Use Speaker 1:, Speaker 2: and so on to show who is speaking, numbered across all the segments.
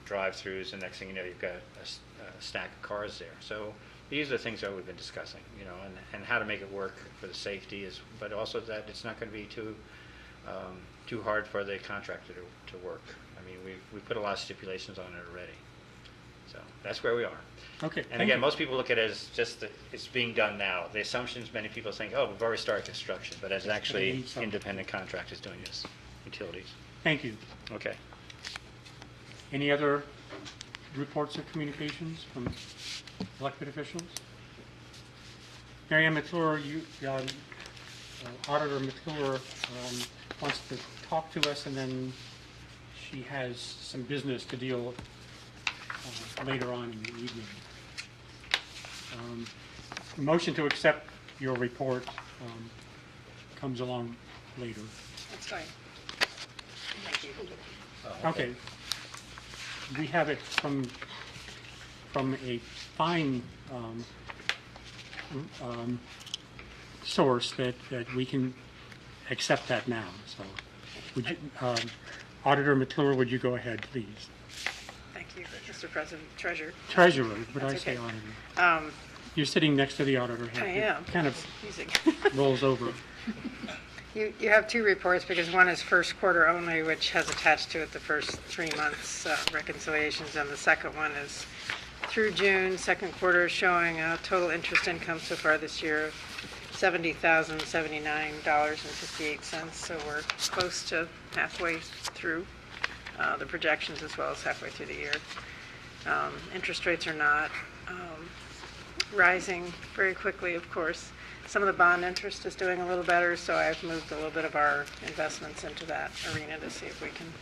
Speaker 1: drive-throughs, and next thing you know, you've got a stack of cars there. So these are things that we've been discussing, and how to make it work for the safety, but also that it's not going to be too hard for the contractor to work. I mean, we put a lot of stipulations on it already. So that's where we are.
Speaker 2: Okay.
Speaker 1: And again, most people look at it as just it's being done now. The assumptions, many people think, oh, we've already started construction, but it's actually independent contractors doing this, utilities.
Speaker 2: Thank you.
Speaker 1: Okay.
Speaker 2: Any other reports or communications from elected officials? Mary Ann McClure, Auditor McClure wants to talk to us, and then she has some business to deal later on in the evening. Motion to accept your report comes along later.
Speaker 3: That's fine. Thank you.
Speaker 2: Okay. We have it from a fine source that we can accept that now. So, would you, Auditor McClure, would you go ahead, please?
Speaker 3: Thank you, Mr. President. Treasurer.
Speaker 2: Treasurer, would I
Speaker 3: That's
Speaker 2: say
Speaker 3: okay.
Speaker 2: auditor? You're sitting next to the auditor.
Speaker 3: I am.
Speaker 2: It kind of
Speaker 3: Confusing.
Speaker 2: rolls over.
Speaker 3: You have two reports, because one is first quarter only, which has attached to it the first 3 months reconciliations, and the second one is through June, second quarter, showing total interest income so far this year of $70,079.58. So we're close to halfway through the projections, as well as halfway through the year. Interest rates are not rising very quickly, of course. Some of the bond interest is doing a little better, so I've moved a little bit of our investments into that arena to see if we can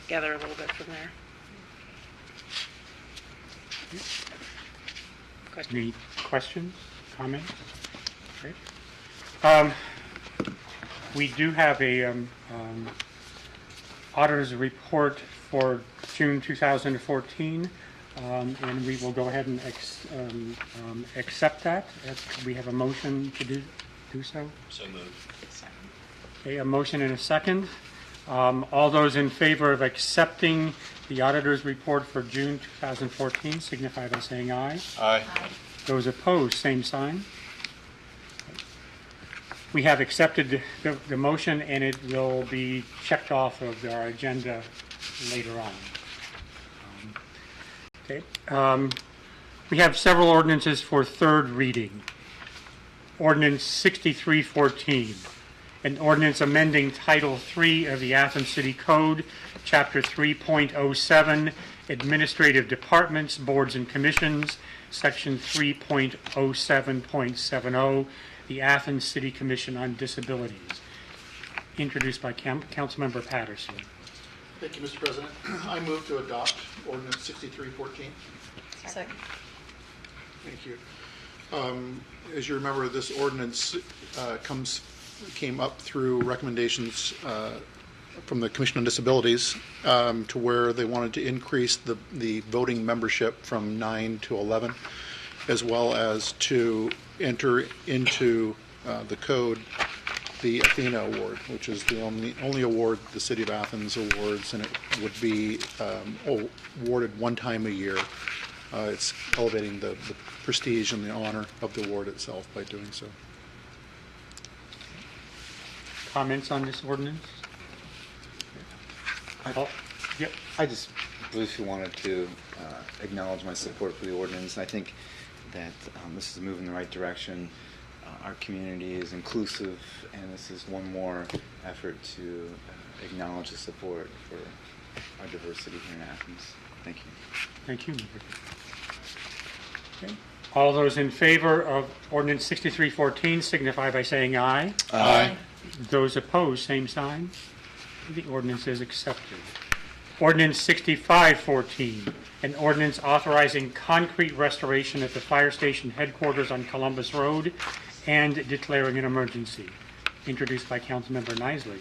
Speaker 3: gather a little bit from there.
Speaker 2: Any questions, comments? Great. We do have a auditor's report for June 2014. And we will go ahead and accept that. We have a motion to do so.
Speaker 4: So moved.
Speaker 2: Okay, a motion and a second. All those in favor of accepting the auditor's report for June 2014 signify by saying aye.
Speaker 4: Aye.
Speaker 2: Those opposed, same sign. We have accepted the motion, and it will be checked off of our agenda later on. Okay. We have several ordinances for third reading. Ordinance 6314, an ordinance amending Title III of the Athens City Code, Chapter 3.07, Administrative Departments, Boards and Commissions, Section 3.07.70, the Athens City Commission on Disabilities. Introduced by Councilmember Patterson.
Speaker 5: Thank you, Mr. President. I move to adopt Ordinance 6314.
Speaker 3: Second.
Speaker 5: Thank you. As you remember, this ordinance came up through recommendations from the Commission on Disabilities to where they wanted to increase the voting membership from 9 to 11, as well as to enter into the code the Athena Award, which is the only award the City of Athens awards, and it would be awarded one time a year. It's elevating the prestige and the honor of the award itself by doing so.
Speaker 2: Comments on this ordinance? Yep.
Speaker 6: I just briefly wanted to acknowledge my support for the ordinance. I think that this is a move in the right direction. Our community is inclusive, and this is one more effort to acknowledge the support for our diversity here in Athens. Thank you.
Speaker 2: Thank you. Okay. All those in favor of Ordinance 6314 signify by saying aye.
Speaker 4: Aye.
Speaker 2: Those opposed, same sign. The ordinance is accepted. Ordinance 6514, an ordinance authorizing concrete restoration at the fire station headquarters on Columbus Road and declaring an emergency. Introduced by Councilmember Nisley.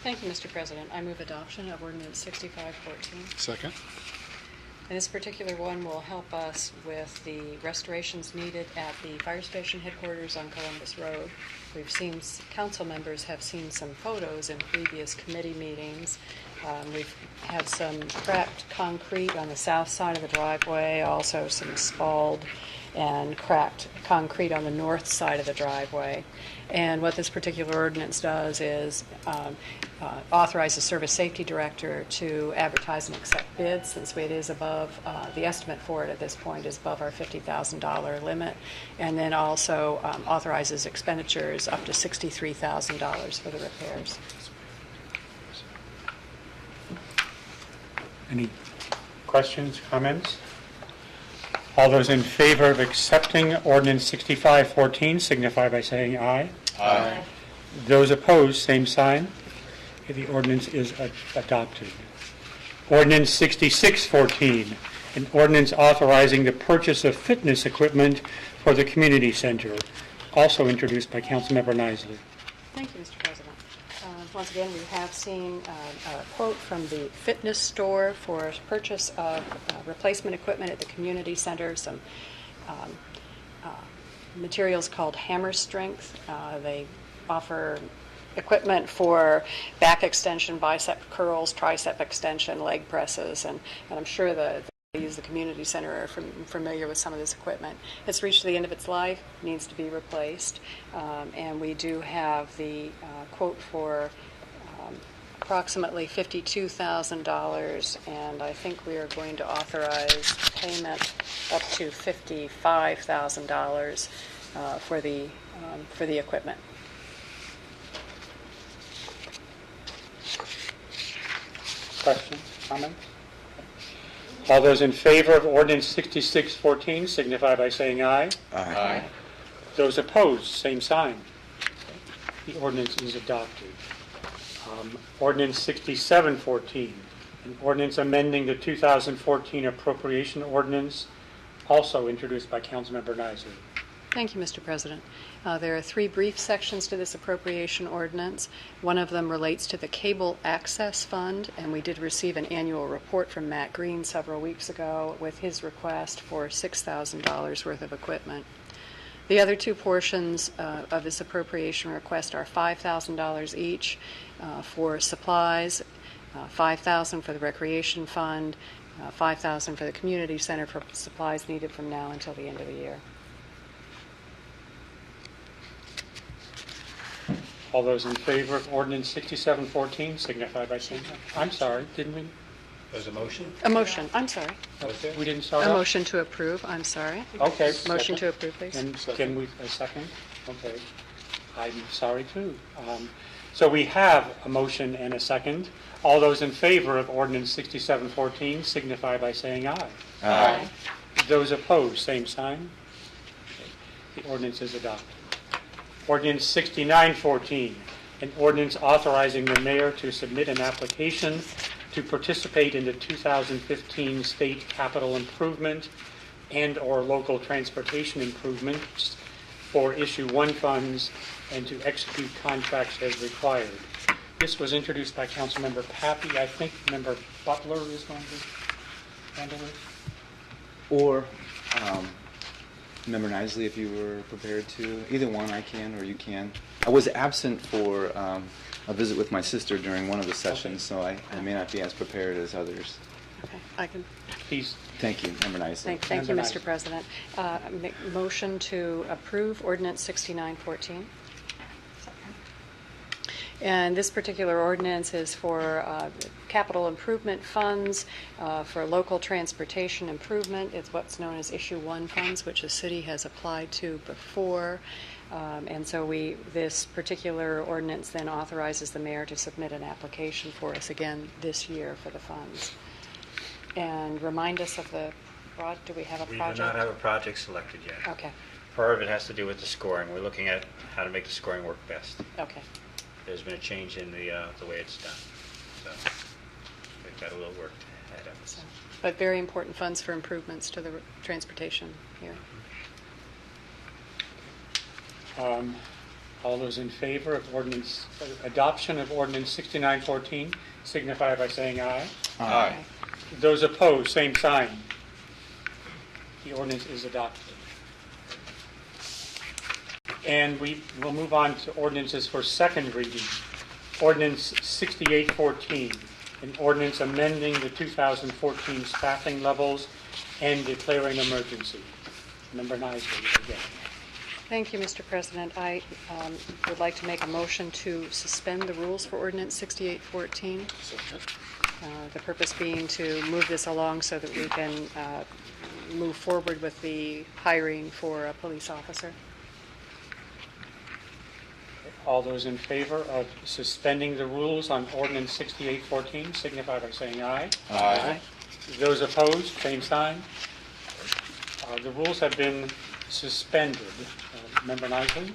Speaker 7: Thank you, Mr. President. I move adoption of Ordinance 6514.
Speaker 5: Second.
Speaker 4: And this particular one will help us with the restorations needed at the fire station headquarters on Columbus Road. We've seen, council members have seen some photos in previous committee meetings. We've had some cracked concrete on the south side of the driveway, also some spalled and cracked concrete on the north side of the driveway. And what this particular ordinance does is authorize the service safety director to advertise and accept bids, since it is above, the estimate for it at this point is above our $50,000 limit, and then also authorizes expenditures up to $63,000 for the repairs.
Speaker 2: Any questions, comments? All those in favor of accepting ordinance 6514 signify by saying aye.
Speaker 7: Aye.
Speaker 2: Those opposed, same sign. The ordinance is adopted. Ordinance 6614, an ordinance authorizing the purchase of fitness equipment for the community center, also introduced by Councilmember Nisley.
Speaker 4: Thank you, Mr. President. Once again, we have seen a quote from the fitness store for purchase of replacement equipment at the community center, some materials called Hammer Strength. They offer equipment for back extension, bicep curls, tricep extension, leg presses, and I'm sure the ladies of the community center are familiar with some of this equipment. It's reached the end of its life, needs to be replaced, and we do have the quote for approximately $52,000, and I think we are going to authorize payment up to $55,000 for the equipment.
Speaker 2: Questions, comments? All those in favor of ordinance 6614 signify by saying aye.
Speaker 7: Aye.
Speaker 2: Those opposed, same sign. The ordinance is adopted. Ordinance 6714, an ordinance amending the 2014 appropriation ordinance, also introduced by Councilmember Nisley.
Speaker 4: Thank you, Mr. President. There are three brief sections to this appropriation ordinance. One of them relates to the Cable Access Fund, and we did receive an annual report from Matt Green several weeks ago with his request for $6,000 worth of equipment. The other two portions of this appropriation request are $5,000 each for supplies, $5,000 for the Recreation Fund, $5,000 for the Community Center for supplies needed from now until the end of the year.
Speaker 2: All those in favor of ordinance 6714 signify by saying aye. I'm sorry, didn't we?
Speaker 1: There's a motion?
Speaker 4: A motion, I'm sorry.
Speaker 2: We didn't start
Speaker 4: A
Speaker 2: off?
Speaker 4: motion to approve, I'm sorry.
Speaker 2: Okay.
Speaker 4: Motion
Speaker 2: second.
Speaker 4: to approve, please.
Speaker 2: And can we, a second? Okay. I'm sorry, too. So we have a motion and a second. All those in favor of ordinance 6714 signify by saying aye.
Speaker 7: Aye.
Speaker 2: Those opposed, same sign. Okay. The ordinance is adopted. Ordinance 6914, an ordinance authorizing the mayor to submit an application to participate in the 2015 state capital improvement and or local transportation improvements for issue 1 funds and to execute contracts as required. This was introduced by Councilmember Pappy. I think Member Butler is going to handle it.
Speaker 6: Or Member Nisley, if you were prepared to. Either one, I can or you can. I was absent for a visit with my sister during one of the sessions, so I may not be as prepared as others.
Speaker 4: Okay, I can.
Speaker 2: Please.
Speaker 6: Thank you, Member Nisley.
Speaker 4: Thank you,
Speaker 2: Member
Speaker 4: Mr.
Speaker 2: Nice.
Speaker 4: President. Motion to approve ordinance 6914. And this particular ordinance is for capital improvement funds for local transportation improvement. It's what's known as issue 1 funds, which the city has applied to before. And so this particular ordinance then authorizes the mayor to submit an application for us again this year for the funds. And remind us of do we have a project?
Speaker 1: We do not have a project selected yet.
Speaker 4: Okay,
Speaker 1: Part of it has to do with the scoring. We're looking at how to make the scoring work best.
Speaker 4: okay.
Speaker 1: There's been a change in the way it's done. So we've got a little work ahead of us.
Speaker 4: So, but very important funds for improvements to the transportation here.
Speaker 2: All those in favor of adoption of ordinance 6914 signify by saying aye.
Speaker 7: Aye.
Speaker 2: Those opposed, same sign. The ordinance is adopted. And we will move on to ordinances for second reading. Ordinance 6814, an ordinance amending the 2014 staffing levels and declaring emergency. Member Nisley again.
Speaker 4: Thank you, Mr. President. I would like to make a motion to suspend the rules for ordinance 6814. The purpose being to move this along so that we can move forward with the hiring for a police officer.
Speaker 2: All those in favor of suspending the rules on ordinance 6814 signify by saying aye.
Speaker 6: Aye.
Speaker 2: Those opposed, same sign. The rules have been suspended. Member Nisley?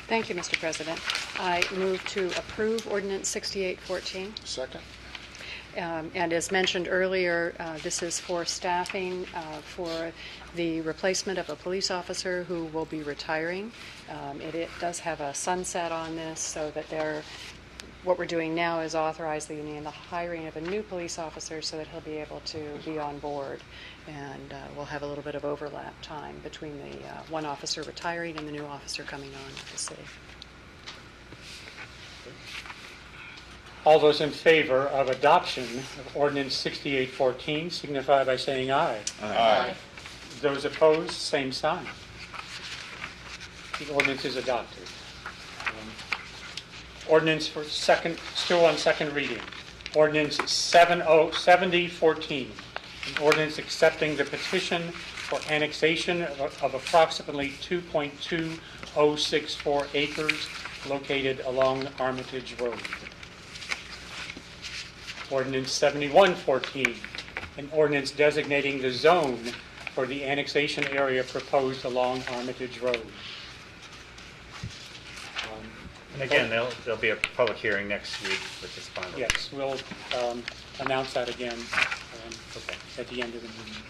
Speaker 4: Thank you, Mr. President. I move to approve ordinance 6814.
Speaker 5: Second?
Speaker 4: And as mentioned earlier, this is for staffing for the replacement of a police officer who will be retiring. It does have a sunset on this, so that what we're doing now is authorizing the hiring of a new police officer so that he'll be able to be on board. And we'll have a little bit of overlap time between the one officer retiring and the new officer coming on to the city.
Speaker 2: All those in favor of adoption of ordinance 6814 signify by saying aye.
Speaker 6: Aye.
Speaker 2: Those opposed, same sign. The ordinance is adopted. Ordinance for second, still on second reading. Ordinance 7014, an ordinance accepting the petition for annexation of approximately 2.2064 acres located along Armitage Road. Ordinance 7114, an ordinance designating the zone for the annexation area proposed along Armitage Road.
Speaker 1: And again, there'll be a public hearing next week with this final.
Speaker 2: Yes, we'll announce that again
Speaker 1: Okay.
Speaker 2: at the end of the meeting.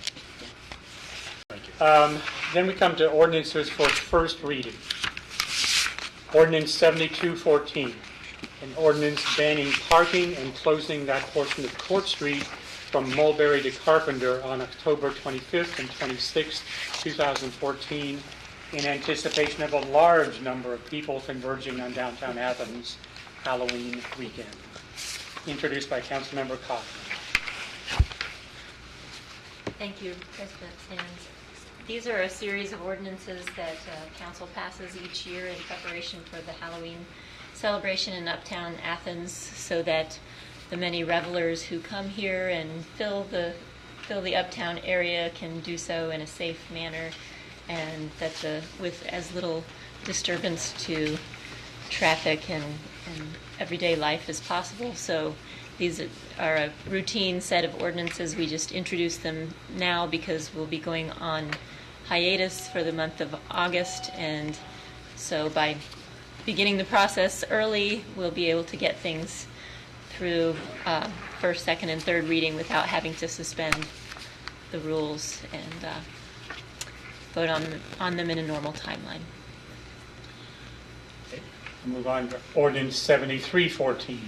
Speaker 1: Thank you.
Speaker 2: Then we come to ordinances for first reading. Ordinance 7214, an ordinance banning parking and closing that portion of Court Street from Mulberry to Carpenter on October 25th and 26th, 2014, in anticipation of a large number of people converging on downtown Athens Halloween weekend. Introduced by Councilmember Cochran.
Speaker 7: Thank you, President Sands. These are a series of ordinances that council passes each year in preparation for the Halloween celebration in Uptown Athens, so that the many revelers who come here and fill the Uptown area can do so in a safe manner, and that with as little disturbance to traffic and everyday life as possible. So these are a routine set of ordinances. We just introduce them now because we'll be going on hiatus for the month of August, and so by beginning the process early, we'll be able to get things through first, second, and third reading without having to suspend the rules and vote on them in a normal timeline.
Speaker 2: We'll move on to ordinance 7314,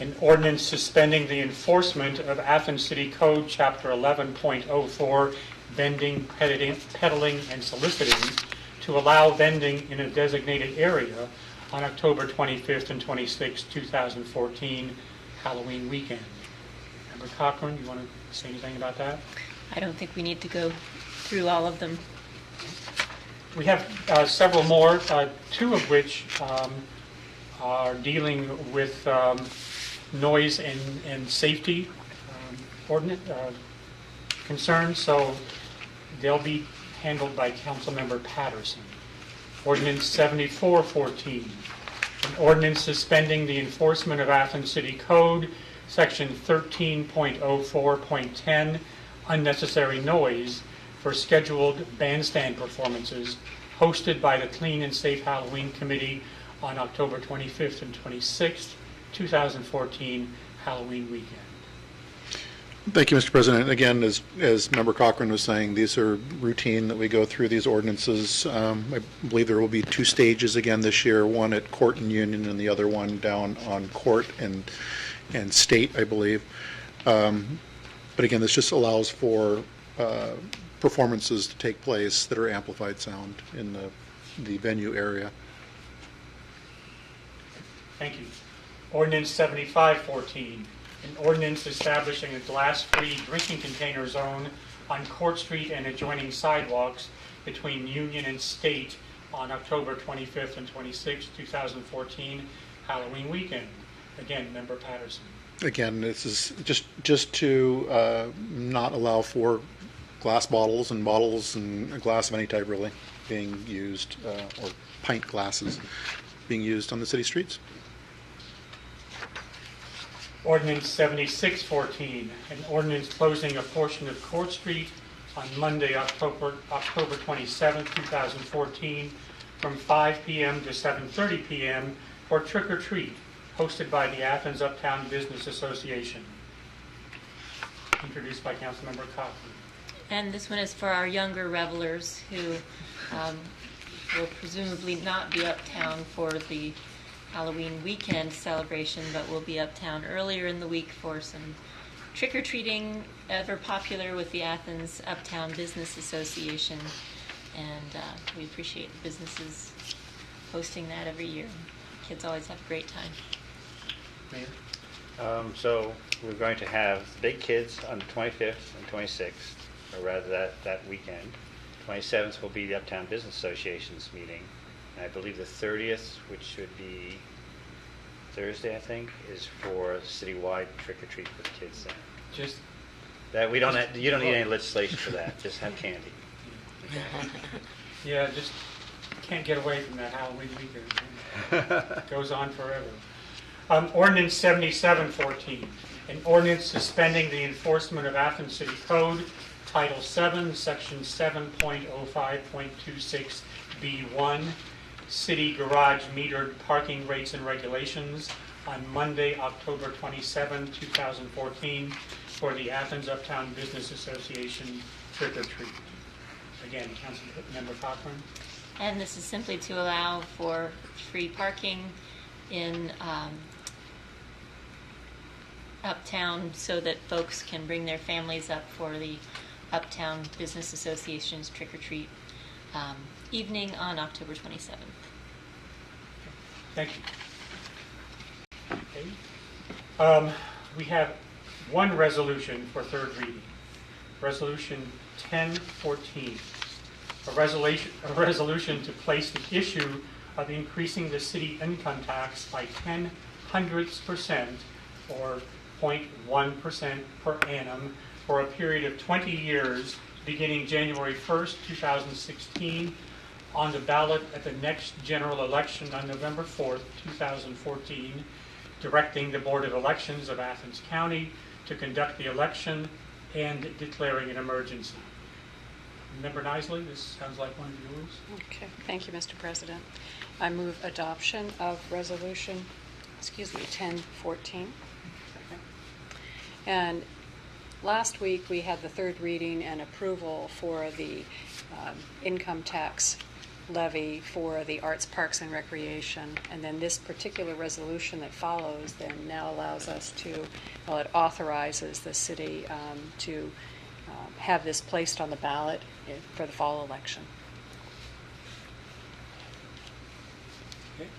Speaker 2: an ordinance suspending the enforcement of Athens City Code Chapter 11.04, vending, peddling, and soliciting, to allow vending in a designated area on October 25th and 26th, 2014, Halloween weekend. Member Cochran, you want to say anything about that?
Speaker 7: I don't think we need to go through all of them.
Speaker 2: We have several more, two of which are dealing with noise and safety concerns, so they'll be handled by Councilmember Patterson. Ordinance 7414, an ordinance suspending the enforcement of Athens City Code, Section 13.04.10, unnecessary noise, for scheduled bandstand performances hosted by the Clean and Safe Halloween Committee on October 25th and 26th, 2014, Halloween weekend.
Speaker 5: Thank you, Mr. President. Again, as Member Cochran was saying, these are routine that we go through these ordinances. I believe there will be two stages again this year, one at Court and Union and the other one down on Court and State, I believe. But again, this just allows for performances to take place that are amplified sound in the venue area.
Speaker 2: Thank you. Ordinance 7514, an ordinance establishing a glass-free drinking container zone on Court Street and adjoining sidewalks between Union and State on October 25th and 26th, 2014, Halloween weekend. Again, Member Patterson.
Speaker 5: Again, this is just to not allow for glass bottles and a glass of any type really being used, or pint glasses being used on the city streets.
Speaker 2: Ordinance 7614, an ordinance closing a portion of Court Street on Monday, October 27, 2014, from 5 p.m. to 7:30 p.m. for trick or treat, hosted by the Athens Uptown Business Association. Introduced by Councilmember Cochran.
Speaker 7: And this one is for our younger revelers who will presumably not be uptown for the Halloween weekend celebration, but will be uptown earlier in the week for some trick-or-treating, ever popular with the Athens Uptown Business Association. And we appreciate the businesses hosting that every year. Kids always have a great time.
Speaker 2: Mayor?
Speaker 1: So we're going to have Big Kids on the 25th and 26th, or rather that weekend. 27th will be the Uptown Business Association's meeting. And I believe the 30th, which should be Thursday, I think, is for citywide trick-or-treat with kids then.
Speaker 2: Just
Speaker 1: That we don't have, you don't need any legislation for that, just have candy.
Speaker 2: Yeah, just can't get away from that Halloween weekend. It goes on forever. Ordinance 7714, an ordinance suspending the enforcement of Athens City Code, Title 7, Section 7.05.26B1, City Garage Metered Parking Rates and Regulations on Monday, October 27, 2014, for the Athens Uptown Business Association Trick or Treat. Again, Councilmember Cochran.
Speaker 7: And this is simply to allow for free parking in Uptown so that folks can bring their families up for the Uptown Business Association's trick-or-treat evening on October 27th.
Speaker 2: Thank you. Okay. We have one resolution for third reading. Resolution 1014. A resolution to place the issue of increasing the city income tax by 0.010% or 0.1% per annum for a period of 20 years beginning January 1st, 2016 on the ballot at the next general election on November 4th, 2014, directing the Board of Elections of Athens County to conduct the election and declaring an emergency. Member Nisley, this sounds like one of yours.
Speaker 4: Okay, thank you, Mr. President. I move adoption of resolution, 1014. And last week, we had the third reading and approval for the income tax levy for the arts, parks, and recreation. And then this particular resolution that follows then now allows us to, well, it authorizes the city to have this placed on the ballot for the fall election.
Speaker 2: Okay.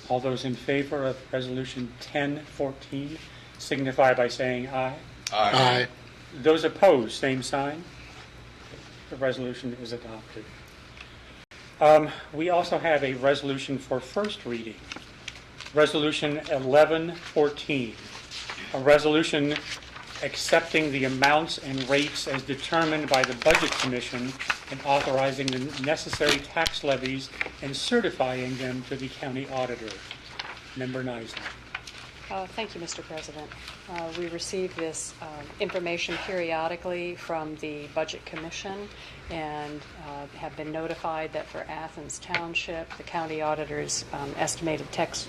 Speaker 2: All those in favor of resolution 1014 signify by saying aye.
Speaker 5: Aye.
Speaker 2: Those opposed, same sign. The resolution is adopted. We also have a resolution for first reading. Resolution 1114, a resolution accepting the amounts and rates as determined by the Budget Commission and authorizing the necessary tax levies and certifying them to the county auditor. Member Nisley.
Speaker 4: Thank you, Mr. President. We receive this information periodically from the Budget Commission and have been notified that for Athens Township, the county auditor's estimated tax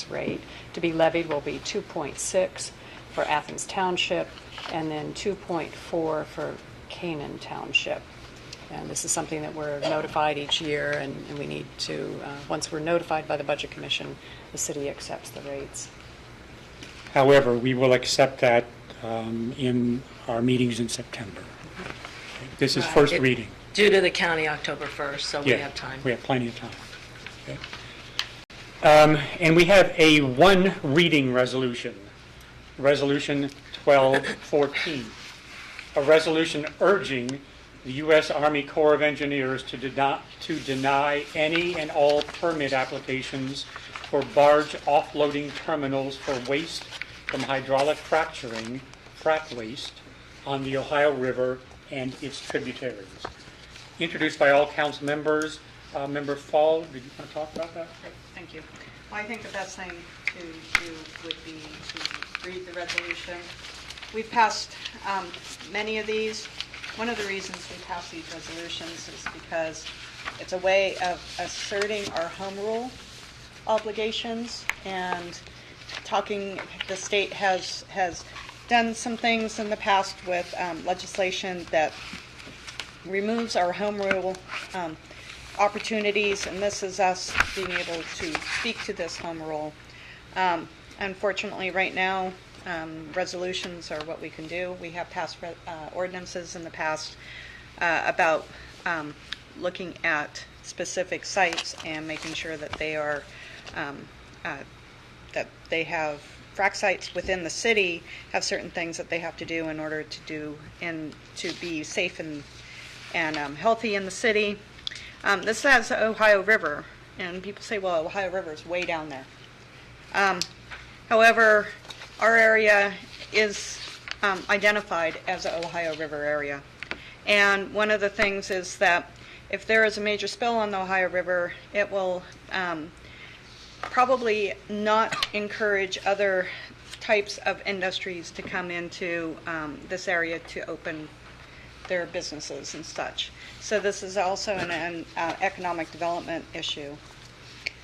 Speaker 4: rate to be levied will be 2.6 for Athens Township and then 2.4 for Canaan Township. And this is something that we're notified each year, and we need to, once we're notified by the Budget Commission, the city accepts the rates.
Speaker 2: However, we will accept that in our meetings in September. This is
Speaker 8: Right.
Speaker 2: first reading.
Speaker 8: Due to the county October 1st, so we
Speaker 2: Yeah,
Speaker 8: have time.
Speaker 2: We have plenty of time. Okay. And we have a one reading resolution, Resolution 1214, a resolution urging the U.S. Army Corps of Engineers to deny any and all permit applications for barge offloading terminals for waste from hydraulic fracturing, frac waste, on the Ohio River and its tributaries. Introduced by all council members. Member Fall, did you want to talk about that?
Speaker 9: Thank you. Well, I think the best thing to do would be to read the resolution. We've passed many of these. One of the reasons we pass these resolutions is because it's a way of asserting our home rule obligations and talking. The state has done some things in the past with legislation that removes our home rule opportunities, and this is us being able to speak to this home rule. Unfortunately, right now, resolutions are what we can do. We have passed ordinances in the past about looking at specific sites and making sure that they are that they have frac sites within the city have certain things that they have to do in order to do and to be safe and healthy in the city. This has the Ohio River, and people say, well, Ohio River is way down there. However, our area is identified as the Ohio River area. And one of the things is that if there is a major spill on the Ohio River, it will probably not encourage other types of industries to come into this area to open their businesses and such. So this is also an economic development issue.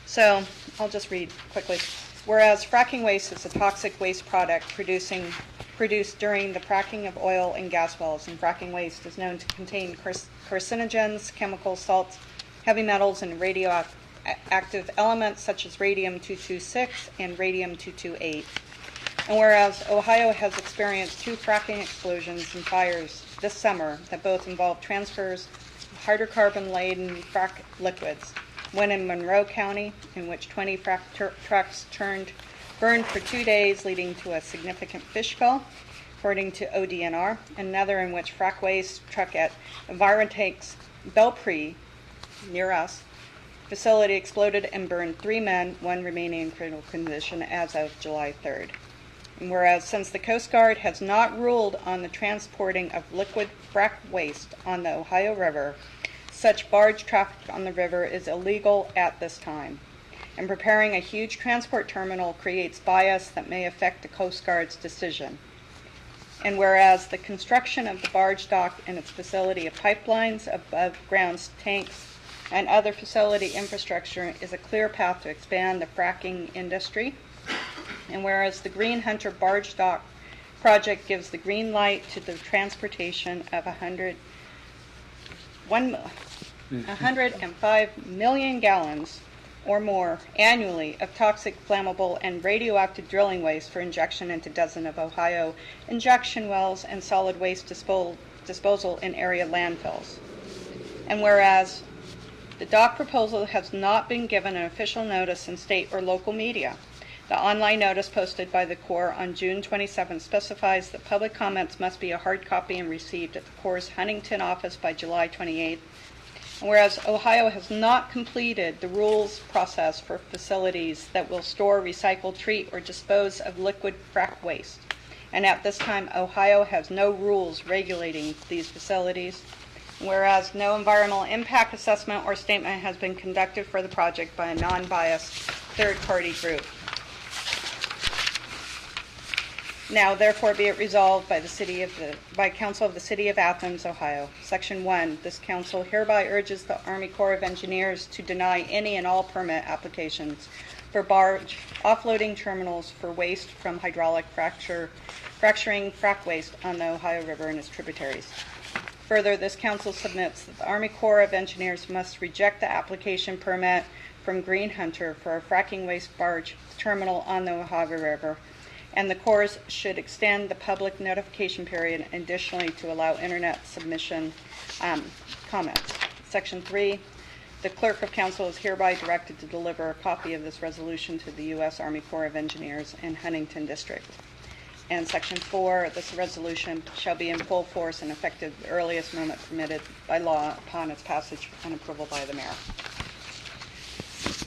Speaker 9: So I'll just read quickly. Whereas fracking waste is a toxic waste product produced during the fracking of oil and gas wells, and fracking waste is known to contain carcinogens, chemical salts, heavy metals, and radioactive elements such as radium-226 and radium-228. And whereas Ohio has experienced 2 fracking explosions and fires this summer that both involved transfers of hydrocarbon-laden frac liquids, one in Monroe County, in which 20 frac trucks burned for 2 days, leading to a significant fish kill, according to ODNR, and another in which frac waste truck at Environtake's Belpre, near us, facility exploded and burned 3 men, 1 remaining in critical condition as of July 3rd. And whereas since the Coast Guard has not ruled on the transporting of liquid frac waste on the Ohio River, such barge traffic on the river is illegal at this time. And preparing a huge transport terminal creates bias that may affect the Coast Guard's decision. And whereas the construction of the barge dock and its facility of pipelines, above ground tanks, and other facility infrastructure is a clear path to expand the fracking industry. And whereas the Green Hunter barge dock project gives the green light to the transportation of 105 million gallons or more annually of toxic, flammable, and radioactive drilling waste for injection into dozens of Ohio injection wells and solid waste disposal in area landfills. And whereas the dock proposal has not been given an official notice in state or local media, the online notice posted by the Corps on June 27 specifies that public comments must be a hard copy and received at the Corps' Huntington office by July 28. And whereas Ohio has not completed the rules process for facilities that will store, recycle, treat, or dispose of liquid frac waste, and at this time Ohio has no rules regulating these facilities. And whereas no environmental impact assessment or statement has been conducted for the project by a non-biased third-party group. Now, therefore, be it resolved by Council of the City of Athens, Ohio. Section 1, this council hereby urges the Army Corps of Engineers to deny any and all permit applications for barge offloading terminals for waste from hydraulic fracturing frac waste on the Ohio River and its tributaries. Further, this council submits that the Army Corps of Engineers must reject the application permit from Green Hunter for a fracking waste barge terminal on the Ohio River, And the Corps should extend the public notification period additionally to allow internet submission comments. Section 3, the Clerk of Council is hereby directed to deliver a copy of this resolution to the U.S. Army Corps of Engineers in Huntington District. And Section 4, this resolution shall be in full force and effective the earliest moment permitted by law upon its passage and approval by the mayor.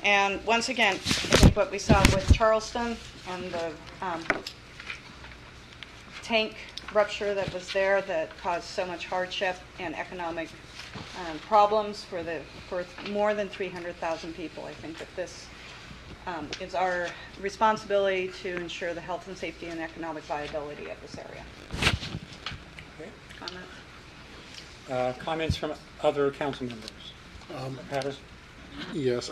Speaker 9: And once again, I think what we saw with Charleston and the tank rupture that was there that caused so much hardship and economic problems for more than 300,000 people, I think that this is our responsibility to ensure the health and safety and economic viability of this area.
Speaker 2: Okay.
Speaker 9: Comments?
Speaker 2: Comments from other council members? Patterson?
Speaker 5: Yes,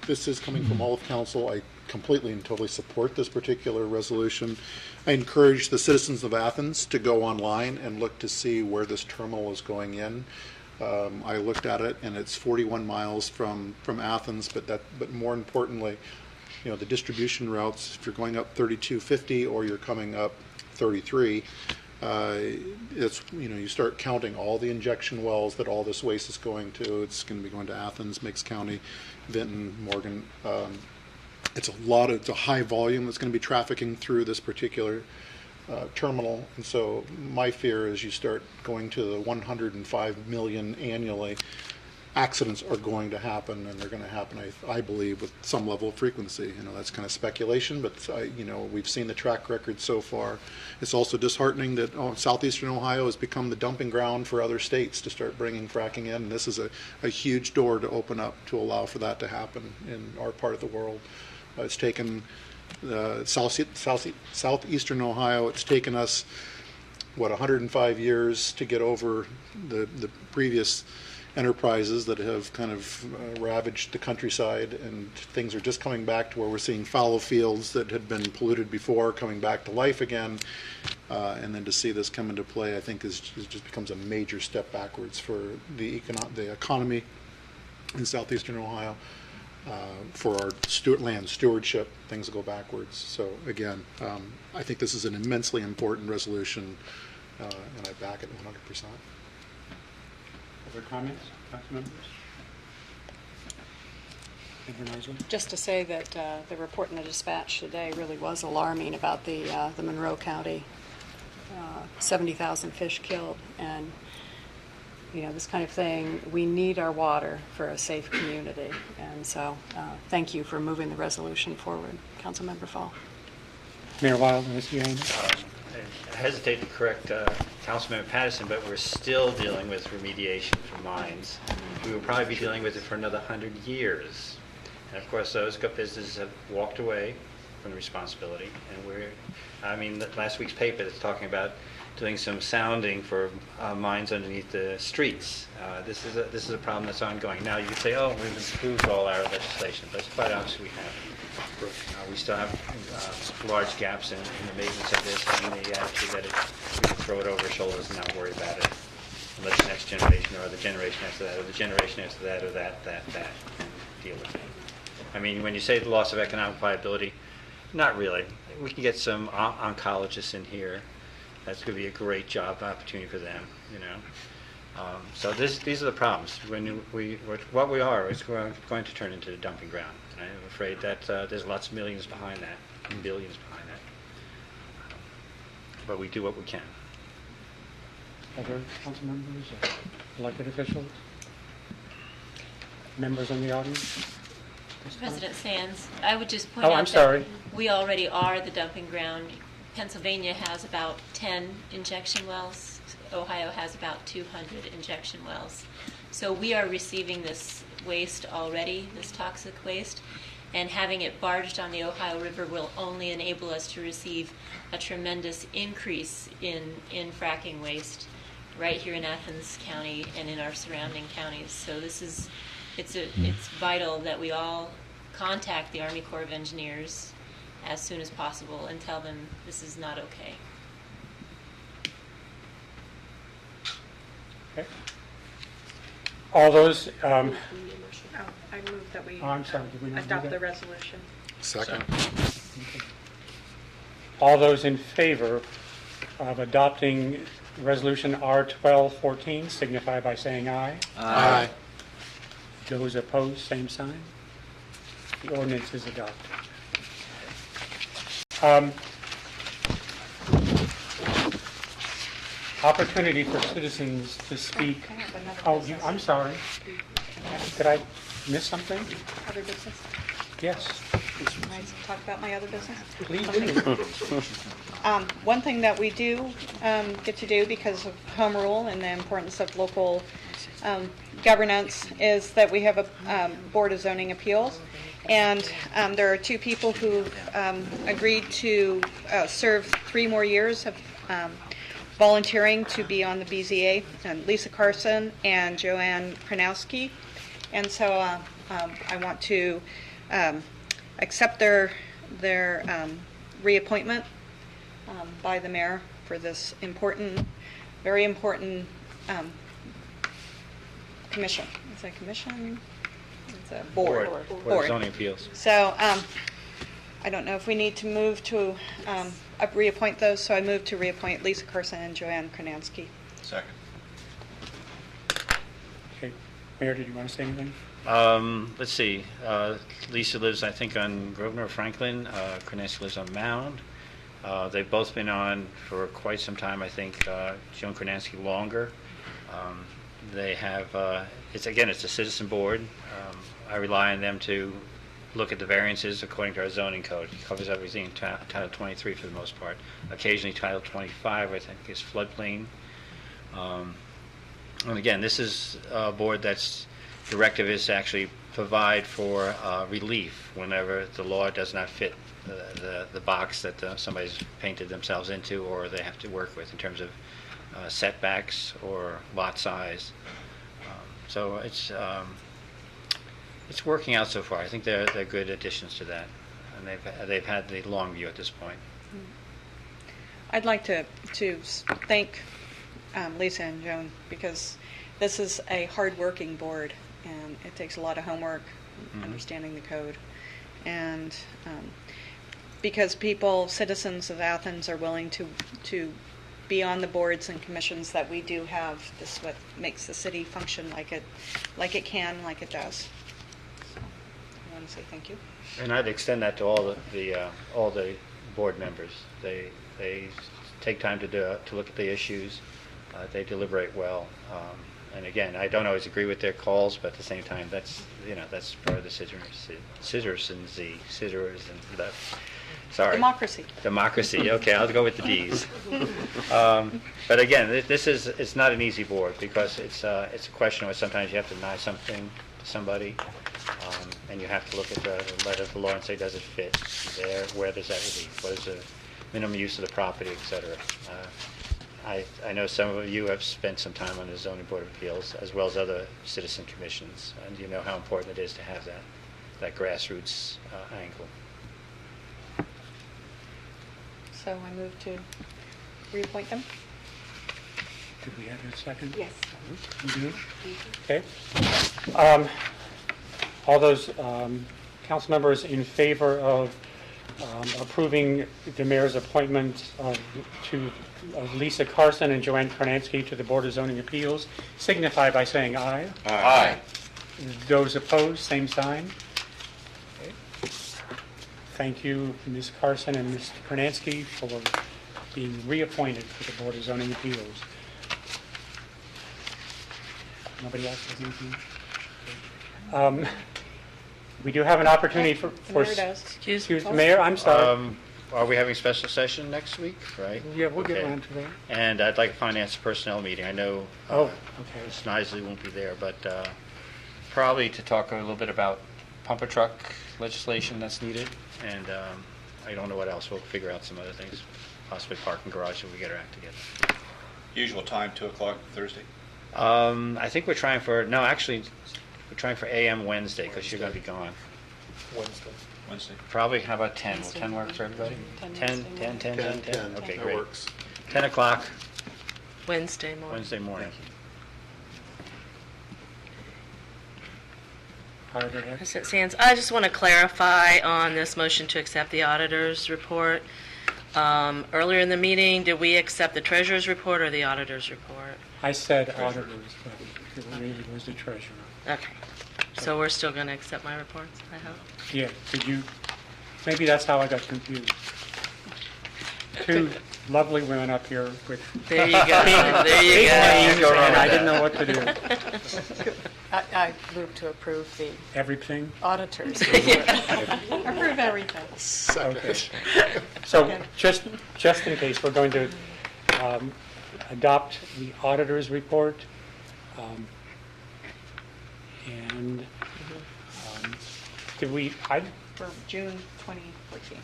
Speaker 5: this is coming from all of council. I completely and totally support this particular resolution. I encourage the citizens of Athens to go online and look to see where this terminal is going in. I looked at it, and it's 41 miles from Athens. But more importantly, the distribution routes. If you're going up 3250 or you're coming up 33, it's you start counting all the injection wells that all this waste is going to. It's going to be going to Athens, Meigs County, Vinton, Morgan. It's a high volume that's going to be trafficking through this particular terminal, and so my fear is you start going to the 105 million annually. Accidents are going to happen, and they're going to happen, I believe, with some level of frequency. That's kind of speculation, but we've seen the track record so far. It's also disheartening that southeastern Ohio has become the dumping ground for other states to start bringing fracking in. And this is a huge door to open up to allow for that to happen in our part of the world. It's taken southeastern Ohio. It's taken us 105 years to get over the previous enterprises that have kind of ravaged the countryside, and things are just coming back to where we're seeing fallow fields that had been polluted before coming back to life again, and then to see this come into play, I think is just becomes a major step backwards for the economy in southeastern Ohio. For our land stewardship, things will go backwards. So again, I think this is an immensely important resolution, and I back it 100%.
Speaker 2: Other comments, council members?
Speaker 4: Just to say that the report in the dispatch today really was alarming about the Monroe County 70,000 fish killed, and this kind of thing. We need our water for a safe community, and so thank you for moving the resolution forward, Councilmember Fall.
Speaker 2: Mayor Wild and Mr. Yang.
Speaker 1: I hesitate to correct Councilmember Patterson, but we're still dealing with remediation for mines. We will probably be dealing with it for another 100 years. And of course, those businesses have walked away from the responsibility. And last week's paper that's talking about doing some sounding for mines underneath the streets. This is a problem that's ongoing. Now you could say, oh, we've improved all our legislation, but quite obviously we haven't. We still have large gaps in the maintenance of this, and the attitude that we can throw it over our shoulders and not worry about it, and let the next generation or the generation after that or the generation after that or that deal with it. When you say the loss of economic viability, not really. We can get some oncologists in here. That's going to be a great job opportunity for them, So these are the problems. What we are is going to turn into a dumping ground. And I'm afraid that there's lots of millions behind that, and billions behind that. But we do what we can.
Speaker 2: Other council members, elected officials, members in the audience?
Speaker 7: President Sands, I would just point
Speaker 2: Oh,
Speaker 7: out
Speaker 2: I'm sorry.
Speaker 7: that we already are the dumping ground. Pennsylvania has about 10 injection wells. Ohio has about 200 injection wells. So we are receiving this waste already, this toxic waste, and having it barged on the Ohio River will only enable us to receive a tremendous increase in fracking waste right here in Athens County and in our surrounding counties. So it's vital that we all contact the Army Corps of Engineers as soon as possible and tell them this is not okay.
Speaker 2: Okay. All those,
Speaker 9: I move that we
Speaker 2: I'm sorry, did we not do
Speaker 9: adopt
Speaker 2: that?
Speaker 9: the resolution.
Speaker 5: Second.
Speaker 2: Okay. All those in favor of adopting Resolution R1214 signify by saying aye.
Speaker 5: Aye.
Speaker 2: Those opposed, same sign. The ordinance is adopted. Opportunity for citizens to speak. Oh, I'm sorry. Did I miss something?
Speaker 9: Other business?
Speaker 2: Yes,
Speaker 9: Can I talk about my other business?
Speaker 2: please do.
Speaker 9: One thing that we do get to do because of home rule and the importance of local governance is that we have a Board of Zoning Appeals. And there are two people who agreed to serve 3 more years of volunteering to be on the BZA, Lisa Carson and Joanne Kranowski. And so I want to accept their reappointment by the mayor for this important, very important commission. Is that commission? It's a board.
Speaker 1: Board of Zoning Appeals.
Speaker 9: So I don't know if we need to move to reappoint those, so I move to reappoint Lisa Carson and Joanne Kronansky.
Speaker 10: Second.
Speaker 2: Okay. Mayor, did you want to say anything?
Speaker 1: Let's see. Lisa lives, I think, on Grosvenor Franklin. Kronansky lives on Mound. They've both been on for quite some time. I think Joan Kronansky longer. They have. It's a citizen board. I rely on them to look at the variances according to our zoning code. It covers everything in Title 23 for the most part. Occasionally Title 25, I think, is floodplain. And again, this is a board that's directive is to actually provide for relief whenever the law does not fit the box that somebody's painted themselves into or they have to work with in terms of setbacks or lot size. So it's working out so far. I think they're good additions to that, and they've had the long view at this point.
Speaker 9: I'd like to thank Lisa and Joan because this is a hard-working board, and it takes a lot of homework, understanding the code, and because citizens of Athens, are willing to be on the boards and commissions that we do have. This is what makes the city function like it can, like it does. So, I want to say thank you.
Speaker 1: And I'd extend that to all the board members. They take time to look at the issues. They deliberate well. And again, I don't always agree with their calls, but at the same time, that's part of the citizenry. Sorry. Democracy. Okay, I'll go with the D's. But again, it's not an easy board because it's a question where sometimes you have to deny something to somebody, and you have to look at the letter of the law and say, does it fit there? Where does that relief? What is the minimum use of the property, et cetera? I know some of you have spent some time on the Zoning Board of Appeals as well as other citizen commissions, and you know how important it is to have that grassroots angle.
Speaker 9: So I move to reappoint them.
Speaker 2: Did we have a second?
Speaker 9: Yes.
Speaker 2: You do? Okay. All those council members in favor of approving the mayor's appointment of Lisa Carson and Joanne Kronansky to the Board of Zoning Appeals signify by saying aye.
Speaker 10: Aye.
Speaker 2: Those opposed, same sign. Okay. Thank you, Ms. Carson and Ms. Kronansky, for being reappointed to the Board of Zoning Appeals. Nobody else has anything? We do have an opportunity for
Speaker 9: The mayor does.
Speaker 8: Excuse me.
Speaker 2: Mayor, I'm sorry.
Speaker 1: Are we having a special session next week, right?
Speaker 2: Yeah, we'll get
Speaker 1: Okay.
Speaker 2: around to that.
Speaker 1: And I'd like a finance personnel meeting. I know
Speaker 2: Oh, okay.
Speaker 1: Ms. Nisley won't be there, but probably to talk a little bit about pumper truck legislation that's needed. And I don't know what else. We'll figure out some other things, possibly parking garage if we get our act together.
Speaker 10: Usual time, 2 o'clock Thursday.
Speaker 1: I think we're trying for AM Wednesday because you're going to be gone.
Speaker 10: Wednesday.
Speaker 1: Probably, how about 10? Will 10 work for everybody? 10. Okay,
Speaker 5: That
Speaker 1: great.
Speaker 5: works.
Speaker 1: 10 o'clock
Speaker 8: Wednesday morning.
Speaker 1: Wednesday morning.
Speaker 2: Auditor Head?
Speaker 8: President Sands, I just want to clarify on this motion to accept the auditor's report. Earlier in the meeting, did we accept the treasurer's report or the auditor's report?
Speaker 2: I said auditors, but it really was the treasurer.
Speaker 8: Okay. So we're still going to accept my reports, I hope?
Speaker 2: Yeah, did you, maybe that's how I got confused. Two lovely women up here with
Speaker 8: There you go. There
Speaker 2: big
Speaker 8: you
Speaker 2: names,
Speaker 8: go.
Speaker 2: and I didn't know what to do.
Speaker 4: I move to approve the
Speaker 2: Everything?
Speaker 4: auditors.
Speaker 3: Approve everything.
Speaker 2: Okay. So just in case, we're going to adopt the auditor's report. And did we,
Speaker 9: For June 2014.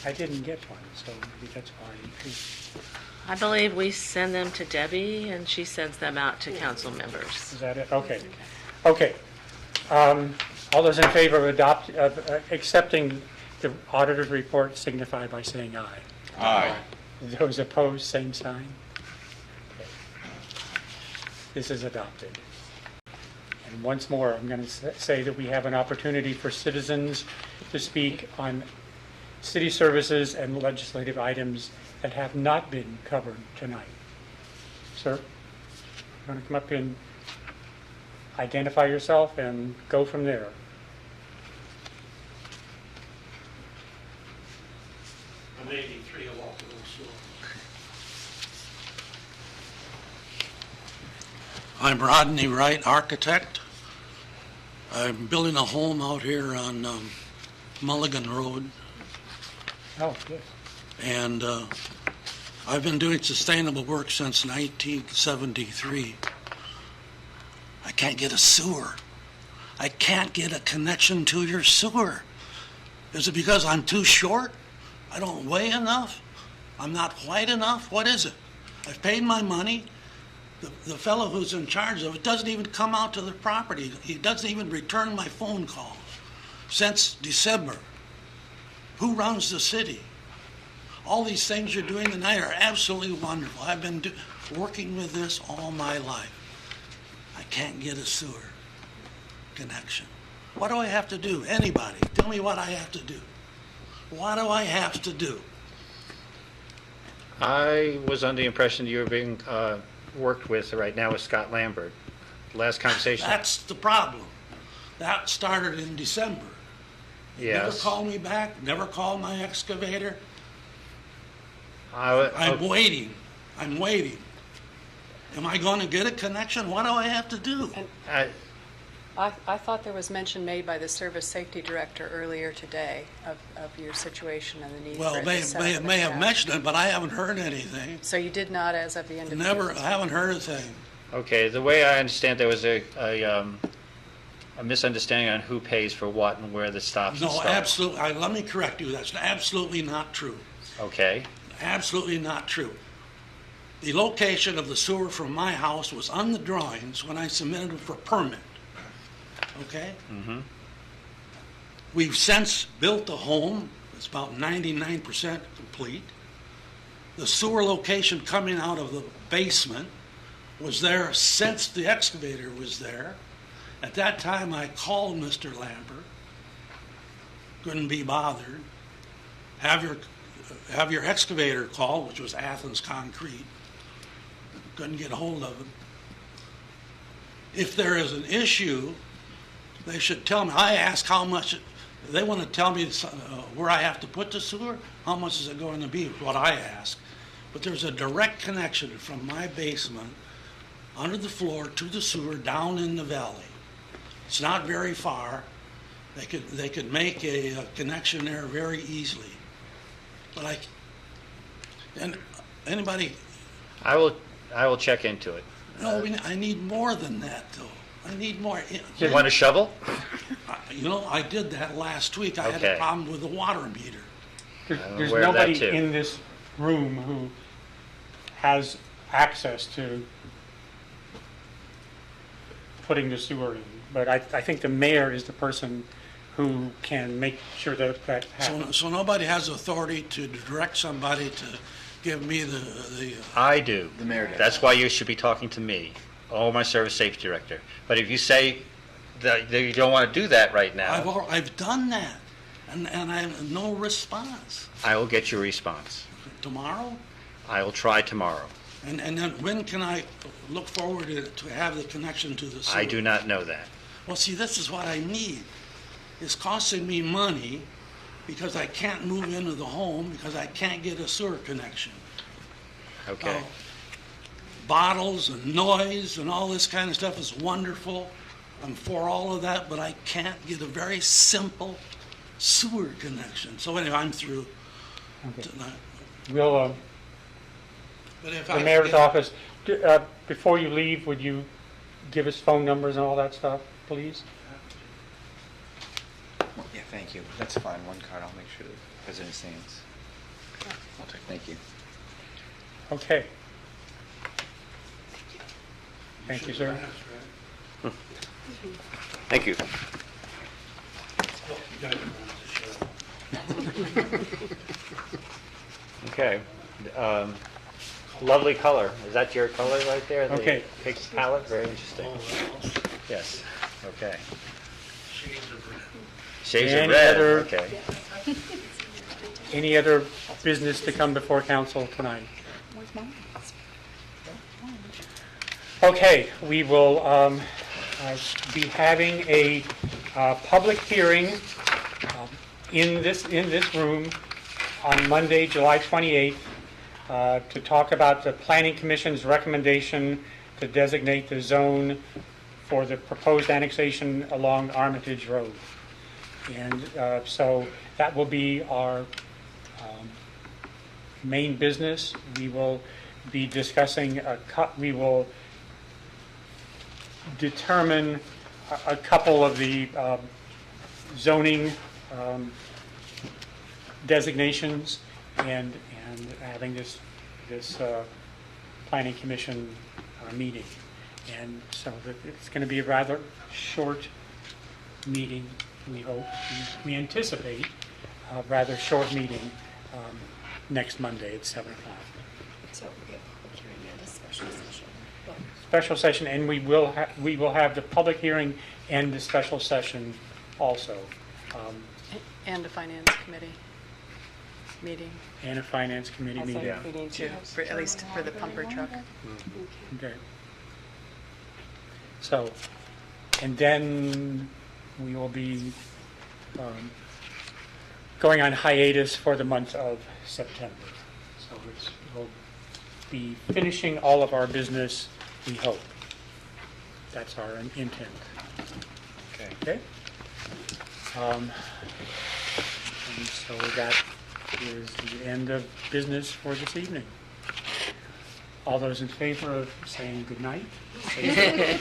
Speaker 2: I didn't get one, so maybe that's why.
Speaker 8: I believe we send them to Debbie, and she sends them out to council
Speaker 2: Is
Speaker 8: members.
Speaker 2: that it? Okay. Okay. All those in favor of accepting the auditor's report signify by saying aye.
Speaker 10: Aye.
Speaker 2: Those opposed, same sign. Okay. This is adopted. And once more, I'm going to say that we have an opportunity for citizens to speak on city services and legislative items that have not been covered tonight. Sir, you want to come up and identify yourself and go from there?
Speaker 11: I'm 83 of Walker Hill. I'm Rodney Wright, architect. I'm building a home out here on Mulligan Road,
Speaker 2: Oh, yes.
Speaker 11: and I've been doing sustainable work since 1973. I can't get a sewer. I can't get a connection to your sewer. Is it because I'm too short? I don't weigh enough? I'm not white enough? What is it? I've paid my money. The fellow who's in charge of it doesn't even come out to the property. He doesn't even return my phone calls since December. Who runs the city? All these things you're doing tonight are absolutely wonderful. I've been working with this all my life. I can't get a sewer connection. What do I have to do? Anybody, tell me what I have to do. What do I have to do?
Speaker 1: I was under the impression you were being worked with right now with Scott Lambert. Last conversation.
Speaker 11: That's the problem. That started in December. Never
Speaker 1: Yes.
Speaker 11: called me back, never called my excavator.
Speaker 1: I-
Speaker 11: I'm waiting. I'm waiting. Am I going to get a connection? What do I have to do?
Speaker 1: I-
Speaker 4: I thought there was mention made by the service safety director earlier today of your situation and the need for
Speaker 11: Well,
Speaker 4: it to set up
Speaker 11: may
Speaker 4: a
Speaker 11: have
Speaker 4: cab.
Speaker 11: mentioned it, but I haven't heard anything.
Speaker 4: So you did not as of the end of
Speaker 11: Never,
Speaker 4: June?
Speaker 11: I haven't heard a thing.
Speaker 1: Okay, the way I understand there was a misunderstanding on who pays for what and where the stops and
Speaker 11: No,
Speaker 1: starts.
Speaker 11: absolutely, let me correct you, that's absolutely not true.
Speaker 1: Okay,
Speaker 11: Absolutely not true. The location of the sewer from my house was on the drawings when I submitted it for permit. Okay?
Speaker 1: Mm-hmm.
Speaker 11: We've since built the home. It's about 99% complete. The sewer location coming out of the basement was there since the excavator was there. At that time, I called Mr. Lambert. Couldn't be bothered. Have your excavator call, which was Athens Concrete. Couldn't get a hold of him. If there is an issue, they should tell me. I ask how much. They want to tell me where I have to put the sewer. How much is it going to be? What I ask. But there's a direct connection from my basement under the floor to the sewer down in the valley. It's not very far. They could make a connection there very easily. But anybody.
Speaker 1: I will check into it.
Speaker 11: No, I need more than that, though. I need more.
Speaker 1: You want a shovel?
Speaker 11: I did that last week. I had
Speaker 1: Okay.
Speaker 11: a problem with the water meter.
Speaker 2: There's
Speaker 1: aware of that,
Speaker 2: nobody
Speaker 1: too.
Speaker 2: in this room who has access to putting the sewer in. But I think the mayor is the person who can make sure that happens.
Speaker 11: So nobody has authority to direct somebody to give me the
Speaker 1: I do.
Speaker 6: The mayor does.
Speaker 1: That's why you should be talking to me, or my service safety director. But if you say that you don't want to do that right now,
Speaker 11: I've done that. and I have no response.
Speaker 1: I will get your response.
Speaker 11: Tomorrow?
Speaker 1: I will try tomorrow.
Speaker 11: And then when can I look forward to have the connection to the sewer?
Speaker 1: I do not know that.
Speaker 11: Well, see, this is what I need. It's costing me money because I can't move into the home because I can't get a sewer connection.
Speaker 1: Okay.
Speaker 11: Bottles and noise and all this kind of stuff is wonderful. I'm for all of that, but I can't get a very simple sewer connection. So anyway, I'm through tonight.
Speaker 2: We'll,
Speaker 11: But if
Speaker 2: the mayor's office, before you leave, would you give us phone numbers and all that stuff, please?
Speaker 6: Yeah, thank you. That's fine. One card. I'll make sure that President Sands. I'll take. Thank you.
Speaker 2: Okay. Thank you, sir.
Speaker 1: Thank you. Okay. Lovely color. Is that your color right there? The
Speaker 2: Okay.
Speaker 1: pink palette? Very interesting. Yes. Okay. Shades of
Speaker 2: Any
Speaker 1: red.
Speaker 2: other-
Speaker 1: Okay.
Speaker 2: Any other business to come before council tonight? Okay, we will be having a public hearing in this room on Monday, July 28th, to talk about the Planning Commission's recommendation to designate the zone for the proposed annexation along Armitage Road. And so that will be our main business. We will be discussing we will determine a couple of the zoning designations and having this planning commission meeting. And so it's going to be a rather short meeting, we hope. We anticipate a rather short meeting next Monday at 7 o'clock.
Speaker 4: So we have a public hearing and a special session.
Speaker 2: Special session, and we will have the public hearing and the special session also,
Speaker 3: And a finance committee meeting.
Speaker 2: and a finance committee
Speaker 3: I
Speaker 2: meeting.
Speaker 3: think we need to, at least for the pumper truck.
Speaker 2: Okay. So, and then we will be going on hiatus for the month of September. So we'll be finishing all of our business, we hope. That's our intent. Okay? And so that is the end of business for this evening. All those in favor of saying good night? Okay,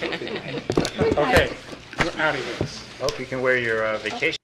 Speaker 2: we're out of here.
Speaker 1: Hope you can wear your vacation.